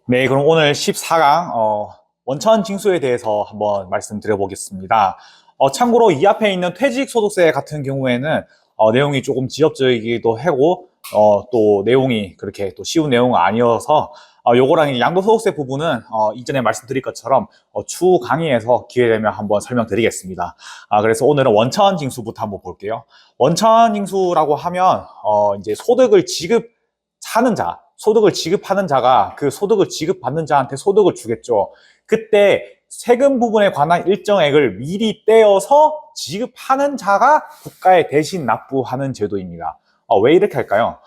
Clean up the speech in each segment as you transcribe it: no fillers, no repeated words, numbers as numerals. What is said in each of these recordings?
네, 그럼 오늘 14강 원천 징수에 대해서 한번 말씀드려 보겠습니다. 참고로 이 앞에 있는 퇴직소득세 같은 경우에는 내용이 조금 지엽적이기도 하고 또 내용이 그렇게 또 쉬운 내용은 아니어서 요거랑 이제 양도소득세 부분은 이전에 말씀드린 것처럼 추후 강의에서 기회 되면 한번 설명드리겠습니다. 그래서 오늘은 원천 징수부터 한번 볼게요. 원천 징수라고 하면 이제 소득을 지급하는 자가 그 소득을 지급받는 자한테 소득을 주겠죠. 그때 세금 부분에 관한 일정액을 미리 떼어서 지급하는 자가 국가에 대신 납부하는 제도입니다. 왜 이렇게 할까요?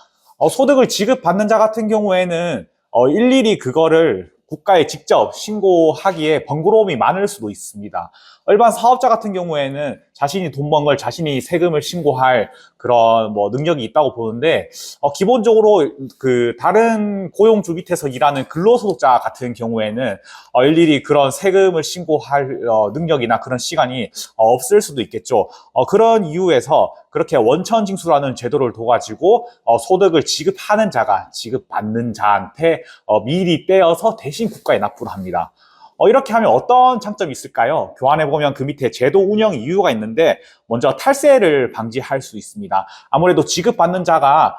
소득을 지급받는 자 같은 경우에는 일일이 그거를 국가에 직접 신고하기에 번거로움이 많을 수도 있습니다. 일반 사업자 같은 경우에는 자신이 돈 번 걸 자신이 세금을 신고할 그런 뭐 능력이 있다고 보는데 기본적으로 그 다른 고용주 밑에서 일하는 근로소득자 같은 경우에는 일일이 그런 세금을 신고할 능력이나 그런 시간이 없을 수도 있겠죠. 그런 이유에서 그렇게 원천징수라는 제도를 둬가지고 소득을 지급하는 자가 지급받는 자한테 미리 떼어서 대신 국가에 납부를 합니다. 이렇게 하면 어떤 장점이 있을까요? 교환해 보면 그 밑에 제도 운영 이유가 있는데 먼저 탈세를 방지할 수 있습니다. 아무래도 지급받는 자가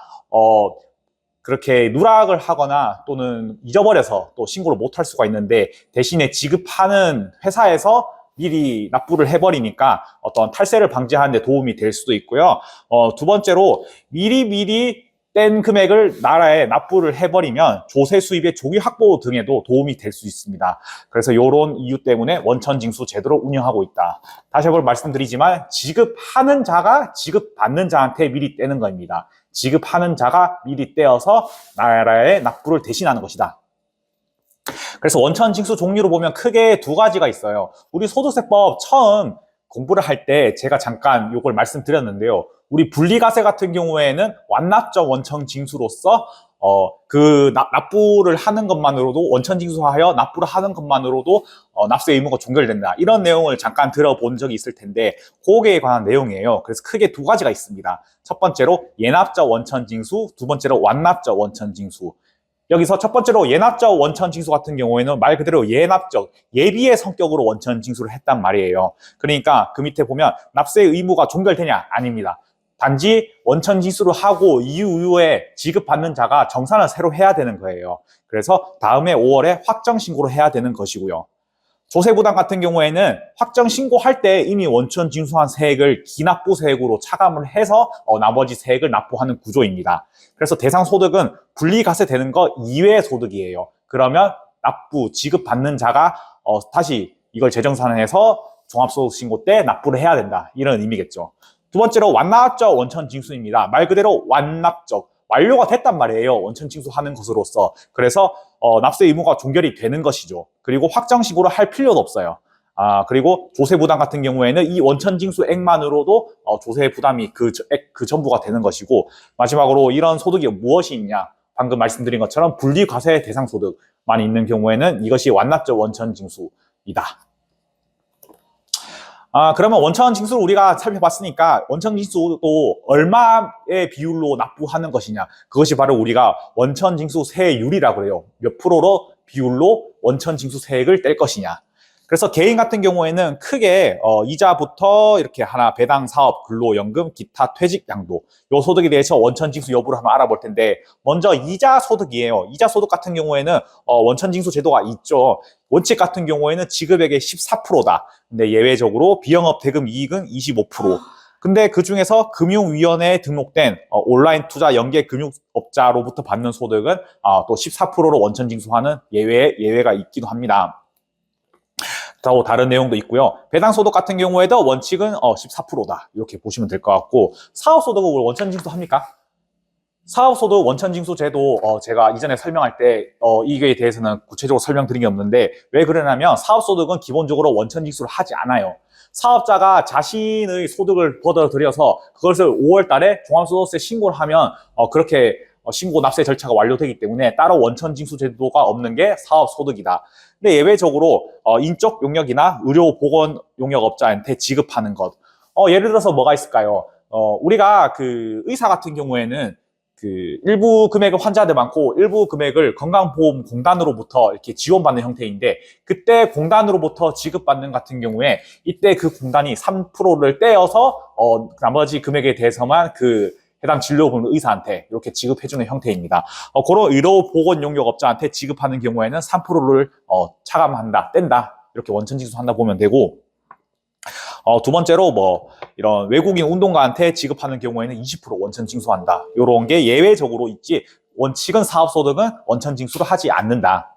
그렇게 누락을 하거나 또는 잊어버려서 또 신고를 못할 수가 있는데 대신에 지급하는 회사에서 미리 납부를 해버리니까 어떤 탈세를 방지하는 데 도움이 될 수도 있고요. 두 번째로 미리 뗀 금액을 나라에 납부를 해버리면 조세 수입의 조기 확보 등에도 도움이 될 수 있습니다. 그래서 이런 이유 때문에 원천징수 제도를 운영하고 있다. 다시 한번 말씀드리지만 지급하는 자가 지급받는 자한테 미리 떼는 겁니다. 지급하는 자가 미리 떼어서 나라에 납부를 대신하는 것이다. 그래서 원천징수 종류로 보면 크게 두 가지가 있어요. 우리 소득세법 처음 공부를 할 때 제가 잠깐 이걸 말씀드렸는데요. 우리 분리과세 같은 경우에는 완납적 원천징수로서 납부를 하는 것만으로도 원천징수하여 납부를 하는 것만으로도 납세 의무가 종결된다. 이런 내용을 잠깐 들어본 적이 있을 텐데 그거에 관한 내용이에요. 그래서 크게 두 가지가 있습니다. 첫 번째로 예납적 원천징수, 두 번째로 완납적 원천징수. 여기서 첫 번째로 예납적 원천징수 같은 경우에는 말 그대로 예납적, 예비의 성격으로 원천징수를 했단 말이에요. 그러니까 그 밑에 보면 납세 의무가 종결되냐? 아닙니다. 단지 원천징수를 하고 이후에 지급받는 자가 정산을 새로 해야 되는 거예요. 그래서 다음해 5월에 확정신고를 해야 되는 것이고요. 조세부담 같은 경우에는 확정 신고할 때 이미 원천 징수한 세액을 기납부 세액으로 차감을 해서 나머지 세액을 납부하는 구조입니다. 그래서 대상 소득은 분리과세 되는 거 이외의 소득이에요. 그러면 납부 지급받는 자가 다시 이걸 재정산해서 종합소득신고 때 납부를 해야 된다. 이런 의미겠죠. 두 번째로 완납적 원천 징수입니다. 말 그대로 완납적. 완료가 됐단 말이에요. 원천 징수하는 것으로서. 그래서 납세 의무가 종결이 되는 것이죠. 그리고 확정신고를 할 필요도 없어요. 그리고 조세 부담 같은 경우에는 이 원천 징수액만으로도 조세 부담이 그 전부가 되는 것이고, 마지막으로 이런 소득이 무엇이 있냐? 방금 말씀드린 것처럼 분리과세 대상 소득만 있는 경우에는 이것이 완납적 원천 징수이다. 그러면 원천 징수를 우리가 살펴봤으니까 원천 징수도 얼마의 비율로 납부하는 것이냐. 그것이 바로 우리가 원천 징수 세율이라고 해요. 몇 프로로 비율로 원천 징수 세액을 뗄 것이냐. 그래서 개인 같은 경우에는 크게 이자부터 이렇게 하나 배당 사업, 근로연금, 기타 퇴직 양도 요 소득에 대해서 원천 징수 여부를 한번 알아볼 텐데 먼저 이자 소득이에요. 이자 소득 같은 경우에는 원천 징수 제도가 있죠. 원칙 같은 경우에는 지급액의 14%다. 근데 예외적으로 비영업 대금 이익은 25%. 근데 그 중에서 금융위원회에 등록된 온라인 투자 연계 금융업자로부터 받는 소득은 또 14%로 원천 징수하는 예외가 있기도 합니다. 또 다른 내용도 있고요. 배당소득 같은 경우에도 원칙은 14%다. 이렇게 보시면 될 것 같고 사업소득은 원천 징수합니까? 사업소득 원천징수 제도 제가 이전에 설명할 때 이거에 대해서는 구체적으로 설명드린 게 없는데 왜 그러냐면 사업소득은 기본적으로 원천징수를 하지 않아요. 사업자가 자신의 소득을 벌어들여서 그것을 5월 달에 종합소득세 신고를 하면 그렇게 신고 납세 절차가 완료되기 때문에 따로 원천징수 제도가 없는 게 사업소득이다. 근데 예외적으로 인적 용역이나 의료 보건 용역업자한테 지급하는 것. 예를 들어서 뭐가 있을까요? 우리가 그 의사 같은 경우에는 일부 금액을 환자한테 많고 일부 금액을 건강보험공단으로부터 이렇게 지원받는 형태인데 그때 공단으로부터 지급받는 같은 경우에 이때 그 공단이 3%를 떼어서 나머지 금액에 대해서만 해당 진료 보는 의사한테 이렇게 지급해주는 형태입니다. 그런 의료보건용역업자한테 지급하는 경우에는 3%를 차감한다, 뗀다 이렇게 원천징수한다 보면 되고 두 번째로 이런 외국인 운동가한테 지급하는 경우에는 20% 원천 징수한다. 이런 게 예외적으로 있지 원칙은 사업소득은 원천 징수를 하지 않는다.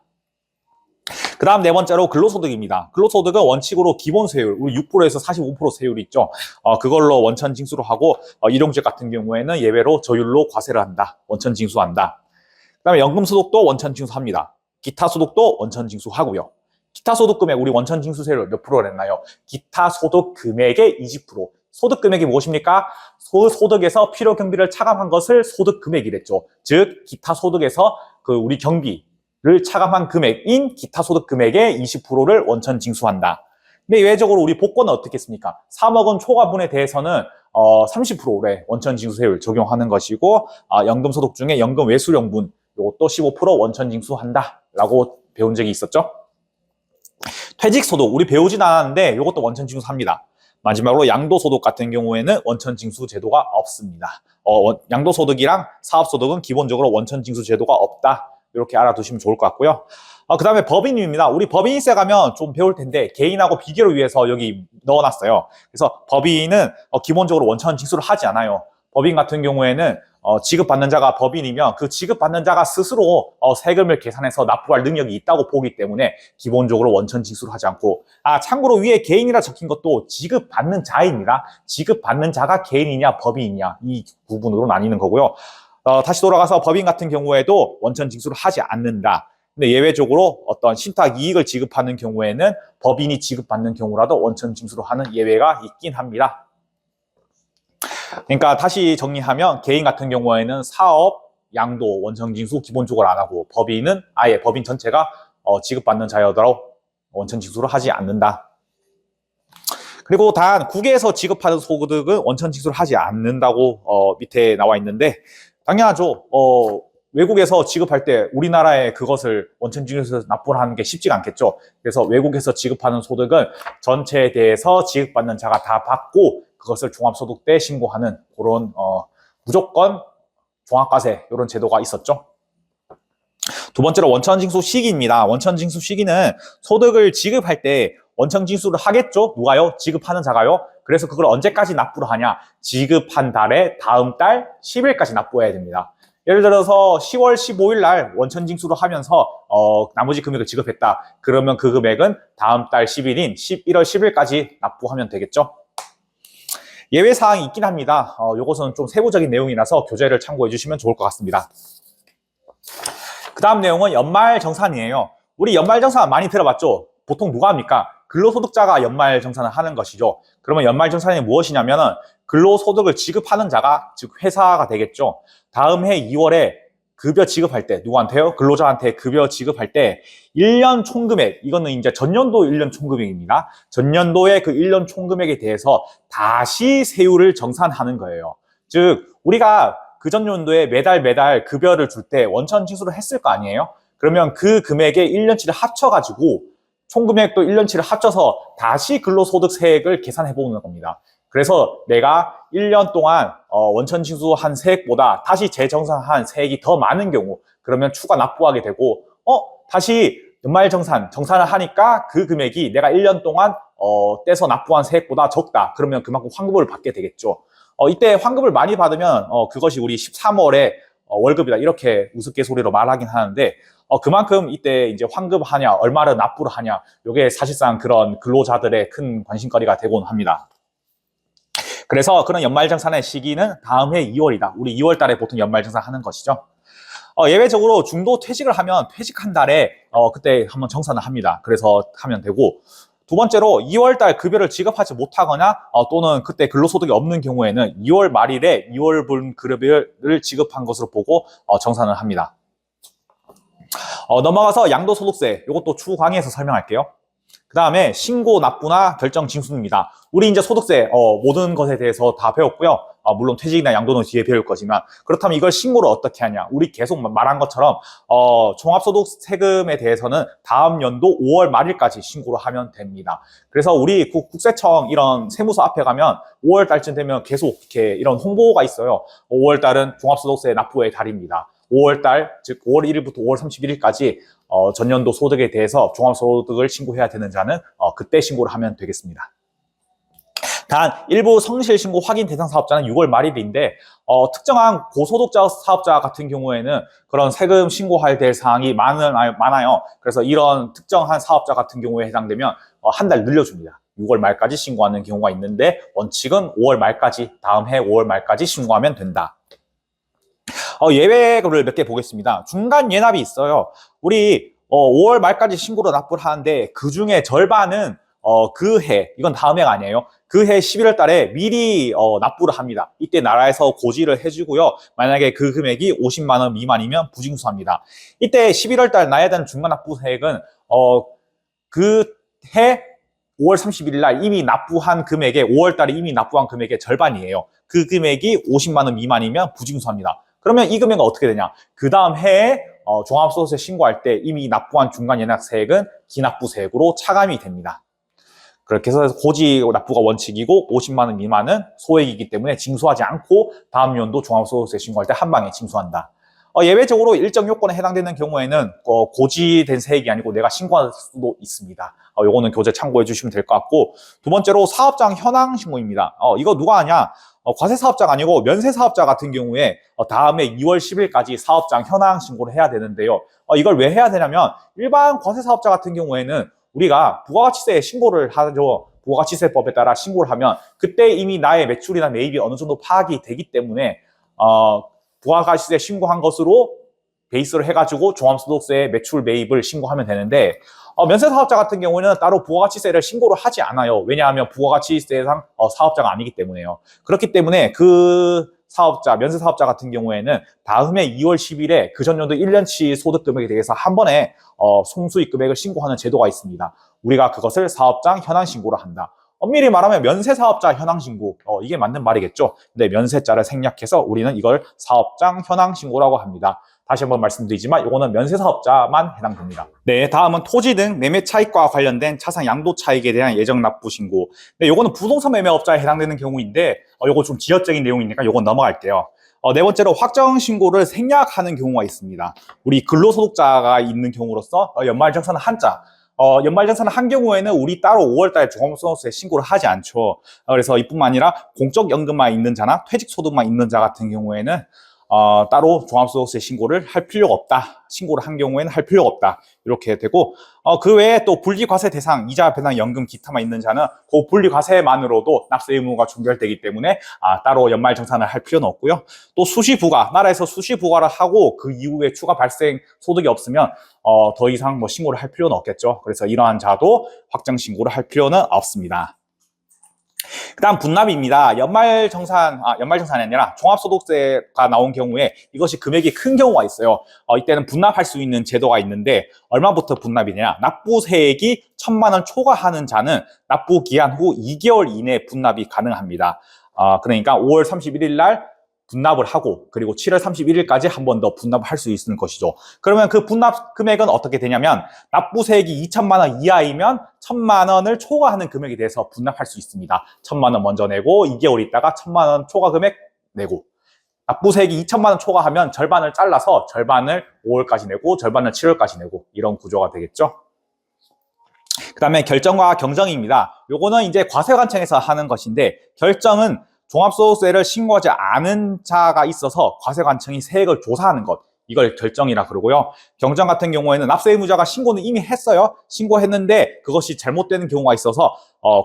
그 다음 네 번째로 근로소득입니다. 근로소득은 원칙으로 기본세율, 우리 6%에서 45% 세율이 있죠. 그걸로 원천 징수를 하고 일용직 같은 경우에는 예외로 저율로 과세를 한다. 원천 징수한다. 그 다음에 연금소득도 원천 징수합니다. 기타 소득도 원천 징수하고요. 기타 소득 금액, 우리 원천 징수세율 몇 프로를 했나요? 기타 소득 금액의 20%. 소득 금액이 무엇입니까? 소득에서 필요 경비를 차감한 것을 소득 금액이랬죠. 즉, 기타 소득에서 우리 경비를 차감한 금액인 기타 소득 금액의 20%를 원천 징수한다. 근데 예외적으로 우리 복권은 어떻게 했습니까? 3억 원 초과분에 대해서는 30%의 원천 징수세율 적용하는 것이고, 연금 소득 중에 연금 외수령분, 이것도 15% 원천 징수한다라고 배운 적이 있었죠. 퇴직소득, 우리 배우진 않았는데 이것도 원천징수합니다. 마지막으로 양도소득 같은 경우에는 원천징수 제도가 없습니다. 양도소득이랑 사업소득은 기본적으로 원천징수 제도가 없다. 이렇게 알아두시면 좋을 것 같고요. 그 다음에 법인입니다. 우리 법인세 가면 좀 배울 텐데 개인하고 비교를 위해서 여기 넣어놨어요. 그래서 법인은 기본적으로 원천징수를 하지 않아요. 법인 같은 경우에는 지급받는 자가 법인이면 그 지급받는 자가 스스로 세금을 계산해서 납부할 능력이 있다고 보기 때문에 기본적으로 원천 징수를 하지 않고 참고로 위에 개인이라 적힌 것도 지급받는 자입니다. 지급받는 자가 개인이냐 법인이냐 이 부분으로 나뉘는 거고요. 다시 돌아가서 법인 같은 경우에도 원천 징수를 하지 않는다. 근데 예외적으로 어떤 신탁 이익을 지급하는 경우에는 법인이 지급받는 경우라도 원천 징수를 하는 예외가 있긴 합니다. 그러니까 다시 정리하면 개인 같은 경우에는 사업, 양도, 원천징수 기본적으로 안 하고 법인은 아예 법인 전체가 지급받는 자여더라도 원천징수를 하지 않는다. 그리고 단 국외에서 지급하는 소득은 원천징수를 하지 않는다고 밑에 나와 있는데 당연하죠. 외국에서 지급할 때 우리나라에 그것을 원천징수에서 납부를 하는 게 쉽지가 않겠죠. 그래서 외국에서 지급하는 소득은 전체에 대해서 지급받는 자가 다 받고 그것을 종합소득 때 신고하는 그런 무조건 종합과세 이런 제도가 있었죠. 두 번째로 원천징수 시기입니다. 원천징수 시기는 소득을 지급할 때 원천징수를 하겠죠. 누가요? 지급하는 자가요. 그래서 그걸 언제까지 납부를 하냐? 지급한 달에 다음 달 10일까지 납부해야 됩니다. 예를 들어서 10월 15일 날 원천징수를 하면서 나머지 금액을 지급했다. 그러면 그 금액은 다음 달 10일인 11월 10일까지 납부하면 되겠죠. 예외사항이 있긴 합니다. 이것은 좀 세부적인 내용이라서 교재를 참고해 주시면 좋을 것 같습니다. 그 다음 내용은 연말정산이에요. 우리 연말정산 많이 들어봤죠? 보통 누가 합니까? 근로소득자가 연말정산을 하는 것이죠. 그러면 연말정산이 무엇이냐면은 근로소득을 지급하는 자가, 즉 회사가 되겠죠. 다음 해 2월에 급여 지급할 때, 누구한테요? 근로자한테 급여 지급할 때 1년 총금액, 이거는 이제 전년도 1년 총금액입니다. 전년도의 그 1년 총금액에 대해서 다시 세율을 정산하는 거예요. 즉 우리가 그 전년도에 매달 급여를 줄 때 원천 징수를 했을 거 아니에요? 그러면 그 금액의 1년치를 합쳐가지고 총금액도 1년치를 합쳐서 다시 근로소득세액을 계산해 보는 겁니다. 그래서 내가 1년 동안 원천 징수한 세액보다 다시 재정산한 세액이 더 많은 경우 그러면 추가 납부하게 되고 다시 정산을 하니까 그 금액이 내가 1년 동안 떼서 납부한 세액보다 적다. 그러면 그만큼 환급을 받게 되겠죠. 이때 환급을 많이 받으면 그것이 우리 13월에 월급이다 이렇게 우스갯소리로 말하긴 하는데 그만큼 이때 이제 환급하냐 얼마를 납부를 하냐 이게 사실상 그런 근로자들의 큰 관심거리가 되곤 합니다. 그래서 그런 연말정산의 시기는 다음 해 2월이다. 우리 2월 달에 보통 연말정산 하는 것이죠. 예외적으로 중도 퇴직을 하면 퇴직한 달에 그때 한번 정산을 합니다. 그래서 하면 되고 두 번째로 2월 달 급여를 지급하지 못하거나 또는 그때 근로소득이 없는 경우에는 2월 말일에 2월분 급여를 지급한 것으로 보고 정산을 합니다. 넘어가서 양도소득세, 이것도 추후 강의에서 설명할게요. 그 다음에 신고 납부나 결정 징수입니다. 우리 이제 소득세 모든 것에 대해서 다 배웠고요. 물론 퇴직이나 양도는 뒤에 배울 거지만 그렇다면 이걸 신고를 어떻게 하냐? 우리 계속 말한 것처럼 종합소득 세금에 대해서는 다음 연도 5월 말일까지 신고를 하면 됩니다. 그래서 우리 국세청 이런 세무서 앞에 가면 5월 달쯤 되면 계속 이렇게 이런 홍보가 있어요. 5월 달은 종합소득세 납부의 달입니다. 5월 달, 즉 5월 1일부터 5월 31일까지 전년도 소득에 대해서 종합소득을 신고해야 되는 자는 그때 신고를 하면 되겠습니다. 단 일부 성실 신고 확인 대상 사업자는 6월 말일인데 특정한 고소득자 사업자 같은 경우에는 그런 세금 신고할 될 사항이 많아요. 그래서 이런 특정한 사업자 같은 경우에 해당되면 한 달 늘려줍니다. 6월 말까지 신고하는 경우가 있는데 원칙은 5월 말까지, 다음 해 5월 말까지 신고하면 된다. 예외를 몇 개 보겠습니다. 중간 예납이 있어요. 우리 5월 말까지 신고로 납부를 하는데 그 중에 절반은 그 해, 이건 다음 해가 아니에요. 그 해 11월 달에 미리 납부를 합니다. 이때 나라에서 고지를 해주고요. 만약에 그 금액이 50만 원 미만이면 부징수합니다. 이때 11월 달 나야 되는 중간 납부액은 그 해 5월 31일 날 이미 납부한 금액의 5월 달에 이미 납부한 금액의 절반이에요. 그 금액이 50만 원 미만이면 부징수합니다. 그러면 이 금액은 어떻게 되냐? 그 다음 해에 종합소득세 신고할 때 이미 납부한 중간 연납세액은 기납부세액으로 차감이 됩니다. 그렇게 해서 고지 납부가 원칙이고 50만 원 미만은 소액이기 때문에 징수하지 않고 다음 연도 종합소득세 신고할 때 한 방에 징수한다. 예외적으로 일정 요건에 해당되는 경우에는 고지된 세액이 아니고 내가 신고할 수도 있습니다. 요거는 교재 참고해 주시면 될 것 같고, 두 번째로 사업장 현황 신고입니다. 이거 누가 하냐? 과세 사업자가 아니고 면세 사업자 같은 경우에 다음에 2월 10일까지 사업장 현황 신고를 해야 되는데요. 이걸 왜 해야 되냐면 일반 과세 사업자 같은 경우에는 우리가 부가가치세 신고를 하죠. 부가가치세법에 따라 신고를 하면 그때 이미 나의 매출이나 매입이 어느 정도 파악이 되기 때문에 부가가치세 신고한 것으로 베이스를 해가지고 종합소득세 매출 매입을 신고하면 되는데 면세 사업자 같은 경우에는 따로 부가가치세를 신고를 하지 않아요. 왜냐하면 부가가치세상 사업자가 아니기 때문에요. 그렇기 때문에 그 사업자, 면세 사업자 같은 경우에는 다음해 2월 10일에 그 전년도 1년치 소득 금액에 대해서 한 번에 총수익 금액을 신고하는 제도가 있습니다. 우리가 그것을 사업장 현황 신고를 한다. 엄밀히 말하면 면세 사업자 현황 신고, 이게 맞는 말이겠죠. 근데 면세자를 생략해서 우리는 이걸 사업장 현황 신고라고 합니다. 다시 한번 말씀드리지만 이거는 면세 사업자만 해당됩니다. 네, 다음은 토지 등 매매 차익과 관련된 차상 양도 차익에 대한 예정 납부 신고. 네, 요거는 부동산 매매업자에 해당되는 경우인데 요거 좀 지역적인 내용이니까 요건 넘어갈게요. 네 번째로 확정 신고를 생략하는 경우가 있습니다. 우리 근로소득자가 있는 경우로서 연말정산은 한자. 연말정산을 한 경우에는 우리 따로 5월달에 종합소득세 신고를 하지 않죠. 그래서 이뿐만 아니라 공적연금만 있는 자나 퇴직소득만 있는 자 같은 경우에는 따로 종합소득세 신고를 할 필요가 없다. 신고를 한 경우에는 할 필요가 없다. 이렇게 되고 그 외에 또 분리과세 대상, 이자, 배당, 연금, 기타만 있는 자는 그 분리과세만으로도 납세 의무가 종결되기 때문에 따로 연말정산을 할 필요는 없고요. 또 수시부과, 나라에서 수시부과를 하고 그 이후에 추가 발생 소득이 없으면 더 이상 뭐 신고를 할 필요는 없겠죠. 그래서 이러한 자도 확정 신고를 할 필요는 없습니다. 그 다음 분납입니다. 연말정산이 아니라 종합소득세가 나온 경우에 이것이 금액이 큰 경우가 있어요. 이때는 분납할 수 있는 제도가 있는데 얼마부터 분납이냐? 납부세액이 1,000만 원 초과하는 자는 납부 기한 후 2개월 이내 분납이 가능합니다. 그러니까 5월 31일 날 분납을 하고 그리고 7월 31일까지 한 번 더 분납을 할 수 있는 것이죠. 그러면 그 분납 금액은 어떻게 되냐면 납부세액이 2,000만 원 이하이면 1,000만 원을 초과하는 금액에 대해서 분납할 수 있습니다. 1,000만 원 먼저 내고 2개월 있다가 1,000만 원 초과 금액 내고 납부세액이 2,000만 원 초과하면 절반을 잘라서 절반을 5월까지 내고 절반을 7월까지 내고 이런 구조가 되겠죠. 그 다음에 결정과 경정입니다. 요거는 이제 과세관청에서 하는 것인데 결정은 종합소득세를 신고하지 않은 자가 있어서 과세관청이 세액을 조사하는 것, 이걸 결정이라 그러고요. 경정 같은 경우에는 납세 의무자가 신고는 이미 했어요. 신고했는데 그것이 잘못되는 경우가 있어서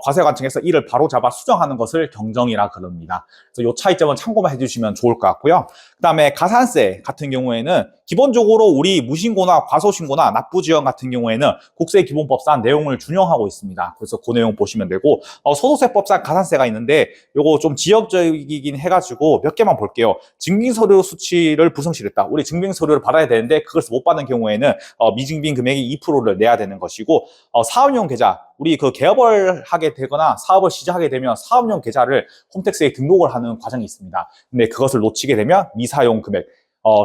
과세관청에서 이를 바로잡아 수정하는 것을 경정이라 그럽니다. 그래서 이 차이점은 참고만 해주시면 좋을 것 같고요. 그 다음에 가산세 같은 경우에는 기본적으로 우리 무신고나 과소신고나 납부지원 같은 경우에는 국세기본법상 내용을 준용하고 있습니다. 그래서 그 내용 보시면 되고 소득세법상 가산세가 있는데 요거 좀 지역적이긴 해가지고 몇 개만 볼게요. 증빙서류 수치를 불성실했다. 우리 증빙서류를 받아야 되는데 그것을 못 받는 경우에는 미증빙 금액이 2%를 내야 되는 것이고 사업용 계좌 우리 그 개업을 하게 되거나 사업을 시작하게 되면 사업용 계좌를 홈택스에 등록을 하는 과정이 있습니다. 근데 그것을 놓치게 되면 미사용 금액,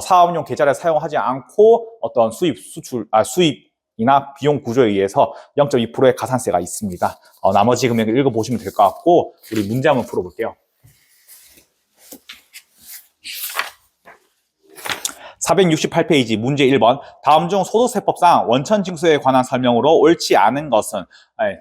사업용 계좌를 사용하지 않고 어떤 수입이나 비용 구조에 의해서 0.2%의 가산세가 있습니다. 나머지 금액을 읽어보시면 될 것 같고, 우리 문제 한번 풀어볼게요. 468페이지 문제 1번. 다음 중 소득세법상 원천징수에 관한 설명으로 옳지 않은 것은?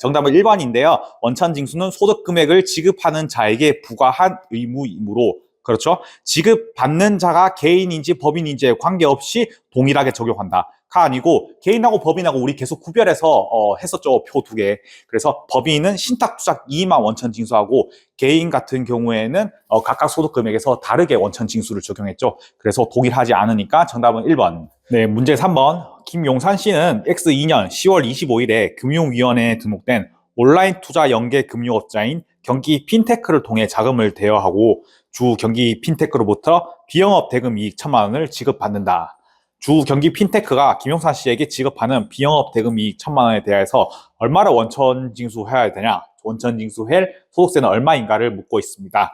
정답은 1번인데요. 원천징수는 소득금액을 지급하는 자에게 부과한 의무이므로, 그렇죠? 지급받는 자가 개인인지 법인인지에 관계없이 동일하게 적용한다. 가 아니고 개인하고 법인하고 우리 계속 구별해서 했었죠. 표 두 개. 그래서 법인은 신탁투자 이익만 원천징수하고 개인 같은 경우에는 각각 소득금액에서 다르게 원천징수를 적용했죠. 그래서 동일하지 않으니까 정답은 1번. 네, 문제 3번. 김용산 씨는 X2년 10월 25일에 금융위원회에 등록된 온라인 투자 연계 금융업자인 경기 핀테크를 통해 자금을 대여하고 주 경기 핀테크로부터 비영업 대금 이익 1,000만 원을 지급받는다. 주 경기 핀테크가 김용산 씨에게 지급하는 비영업 대금 이익 1,000만 원에 대해서 얼마를 원천징수해야 되냐? 원천징수할 소득세는 얼마인가를 묻고 있습니다.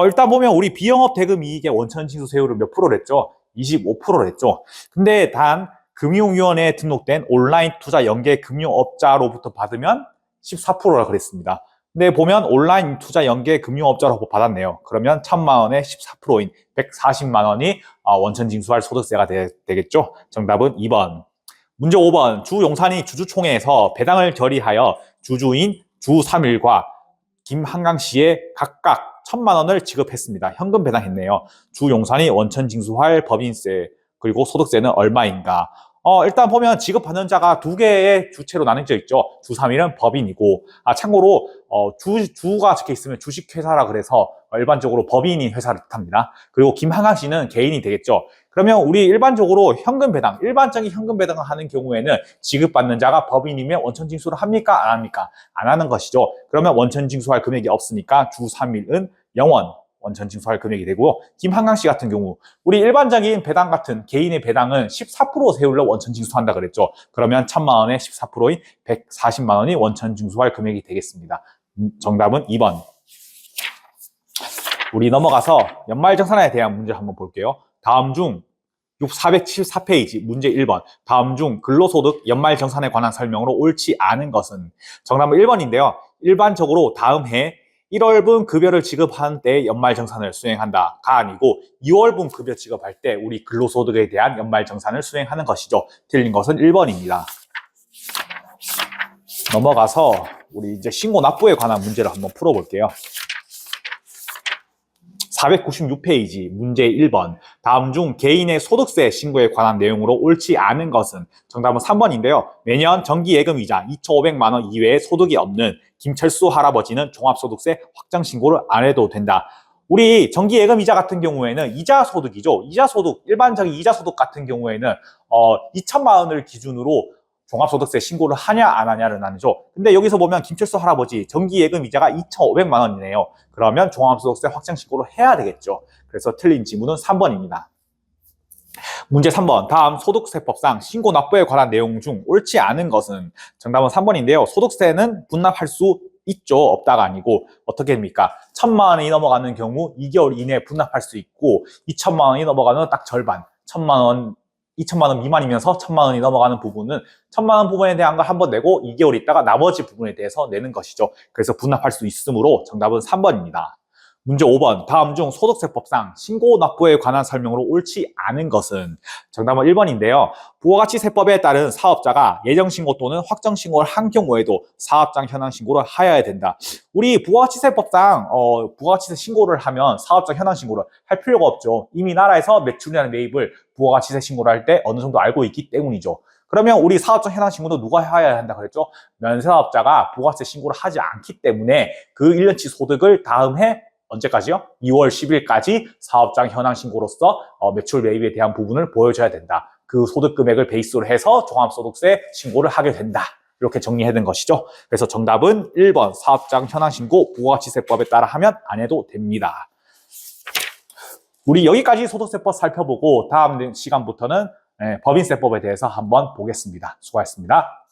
일단 보면 우리 비영업 대금 이익의 원천징수 세율은 몇 프로를 했죠? 25%를 했죠. 근데 단 금융위원회에 등록된 온라인 투자 연계 금융업자로부터 받으면 14%라 그랬습니다. 근데 보면 온라인 투자 연계 금융업자로 받았네요. 그러면 1,000만 원의 14%인 140만 원이 원천징수할 소득세가 되겠죠. 정답은 2번. 문제 5번. 주용산이 주주총회에서 배당을 결의하여 주주인 주3일과 김한강 씨에 각각 1,000만 원을 지급했습니다. 현금 배당했네요. 주용산이 원천징수할 법인세 그리고 소득세는 얼마인가? 일단 보면 지급받는 자가 두 개의 주체로 나눠져 있죠. 주3일은 법인이고, 참고로, 주가 적혀 있으면 주식회사라 그래서 일반적으로 법인인 회사를 뜻합니다. 그리고 김한강 씨는 개인이 되겠죠. 그러면 우리 일반적으로 현금 배당, 일반적인 현금 배당을 하는 경우에는 지급받는 자가 법인이면 원천징수를 합니까? 안 합니까? 안 하는 것이죠. 그러면 원천징수할 금액이 없으니까 주3일은 0원. 원천징수할 금액이 되고, 김한강 씨 같은 경우 우리 일반적인 배당 같은 개인의 배당은 14% 세율로 원천징수한다 그랬죠. 그러면 1,000만 원에 14%인 140만 원이 원천징수할 금액이 되겠습니다. 정답은 2번. 우리 넘어가서 연말정산에 대한 문제 한번 볼게요. 다음 중 474페이지 문제 1번. 다음 중 근로소득 연말정산에 관한 설명으로 옳지 않은 것은? 정답은 1번인데요. 일반적으로 다음 해 1월분 급여를 지급한 때 연말정산을 수행한다가 아니고 2월분 급여 지급할 때 우리 근로소득에 대한 연말정산을 수행하는 것이죠. 틀린 것은 1번입니다. 넘어가서 우리 이제 신고 납부에 관한 문제를 한번 풀어볼게요. 496페이지 문제 1번. 다음 중 개인의 소득세 신고에 관한 내용으로 옳지 않은 것은? 정답은 3번인데요. 매년 정기예금이자 2,500만 원 이외의 소득이 없는 김철수 할아버지는 종합소득세 확정신고를 안 해도 된다. 우리 정기예금이자 같은 경우에는 이자소득이죠. 이자소득, 일반적인 이자소득 같은 경우에는 2,000만 원을 기준으로 종합소득세 신고를 하냐 안 하냐를 나누죠. 근데 여기서 보면 김철수 할아버지 정기예금 이자가 2,500만 원이네요. 그러면 종합소득세 확정 신고를 해야 되겠죠. 그래서 틀린 지문은 3번입니다. 문제 3번. 다음 소득세법상 신고 납부에 관한 내용 중 옳지 않은 것은? 정답은 3번인데요. 소득세는 분납할 수 있죠. 없다가 아니고 어떻게 됩니까? 1,000만 원이 넘어가는 경우 2개월 이내에 분납할 수 있고 2,000만 원이 넘어가는 딱 절반 2,000만 원 미만이면서 1,000만 원이 넘어가는 부분은 1,000만 원 부분에 대한 걸 한번 내고 2개월 있다가 나머지 부분에 대해서 내는 것이죠. 그래서 분납할 수 있으므로 정답은 3번입니다. 문제 5번. 다음 중 소득세법상 신고 납부에 관한 설명으로 옳지 않은 것은? 정답은 1번인데요. 부가가치세법에 따른 사업자가 예정신고 또는 확정신고를 한 경우에도 사업장 현황 신고를 하여야 된다. 우리 부가가치세법상 부가가치세 신고를 하면 사업장 현황 신고를 할 필요가 없죠. 이미 나라에서 매출이나 매입을 부가가치세 신고를 할 때 어느 정도 알고 있기 때문이죠. 그러면 우리 사업장 현황 신고도 누가 해야 한다 그랬죠? 면세사업자가 부가가치세 신고를 하지 않기 때문에 그 1년치 소득을 다음 해 언제까지요? 2월 10일까지 사업장 현황 신고로서 매출 매입에 대한 부분을 보여줘야 된다. 그 소득 금액을 베이스로 해서 종합소득세 신고를 하게 된다. 이렇게 정리해야 되는 것이죠. 그래서 정답은 1번 사업장 현황 신고 부가가치세법에 따라 하면 안 해도 됩니다. 우리 여기까지 소득세법 살펴보고 다음 시간부터는 법인세법에 대해서 한번 보겠습니다. 수고하셨습니다.